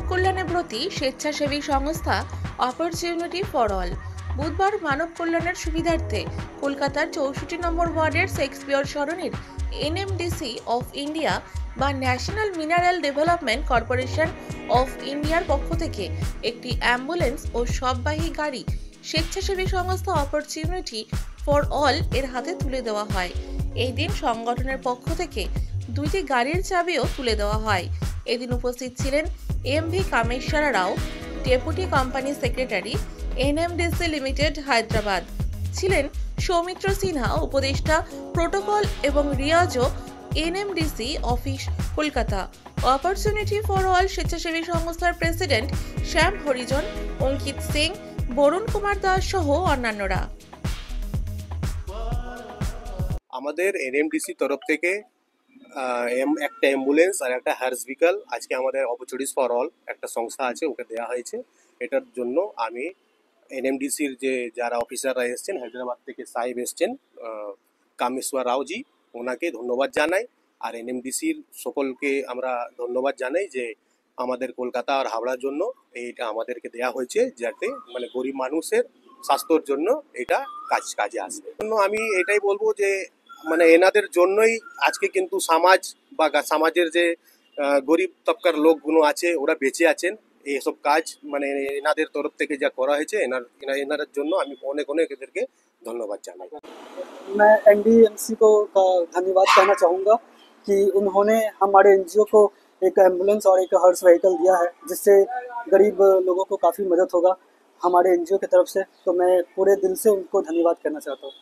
কল্যাণে ব্রতী স্বেচ্ছাসেবী সংস্থা অপরচুনিটি ফর অল বুধবার মানব কল্যাণের সুবিধার্থে কলকাতার 64 নম্বর ওয়ার্ডের শেক্সপিয়র সরণির এনএমডিসি অফ ইন্ডিয়া বা national mineral development corporation of ইন্ডিয়ার পক্ষ থেকে একটি অ্যাম্বুলেন্স ও শববাহী গাড়ি স্বেচ্ছাসেবী সংস্থা অপরচুনিটি ফর অল এর হাতে তুলে দেওয়া হয়। এই দিন সংগঠনের পক্ষ থেকে দুইটি গাড়ির চাবিও তুলে দেওয়া হয়। এদিন উপস্থিত ছিলেন MV Kameshwar Rao, deputy company secretary, NMDC limited Hyderabad, ছিলেন সৌমিত্র সিনহা, উপদেষ্টা প্রোটোকল এবং রিয়াজও, NMDC office Kolkata. Opportunity for all স্বেচ্ছাসেবী সংস্থার প্রেসিডেন্ট শ্যাম হরিজন, অঙ্কিত সিং, বরুণ কুমার দাস সহ অন্যান্যরা। আমাদের এনএমডিসি তরফ থেকে একটা অ্যাম্বুলেন্স আর একটা হার্স ভিকল আজকে আমাদের অপরচুনিটিস ফর অল একটা সংস্থা আছে ওকে দেওয়া হয়েছে। এটার জন্য আমি এনএমডিসির যে যারা অফিসাররা এসছেন, হায়দ্রাবাদ থেকে সাহেব এসছেন কামেশ্বর রাওজি, ওনাকে ধন্যবাদ জানাই। আর এনএমডিসির সকলকে আমরা ধন্যবাদ জানাই যে আমাদের কলকাতা আর হাওড়ার জন্য এইটা আমাদেরকে দেওয়া হয়েছে, যাতে মানে গরিব মানুষের স্বাস্থ্যর জন্য এটা কাজে আসবে। আমি এটাই বলবো যে মানে এনাদের জন্যই আজকে কিন্তু সমাজ বা সমাজের যে গরিব তবকার লোকগুলো আছে ওরা বেঁচে আছেন। এইসব কাজ মানে এনাদের তরফ থেকে যা করা হয়েছে এনাদের জন্য আমি অনেক অনেক এদেরকে ধন্যবাদ জানাই। मैं एनडीएमसी को का धन्यवाद कहना चाहूँगा कि उन्होंने हमारे एनजीओ को एक एम्बुलेंस और एक हर्स व्हीकल दिया है, जिससे गरीब लोगों को काफ़ी मदद होगा हमारे एनजीओ की तरफ से। तो मैं पूरे दिल से उनको धन्यवाद कहना चाहता हूँ।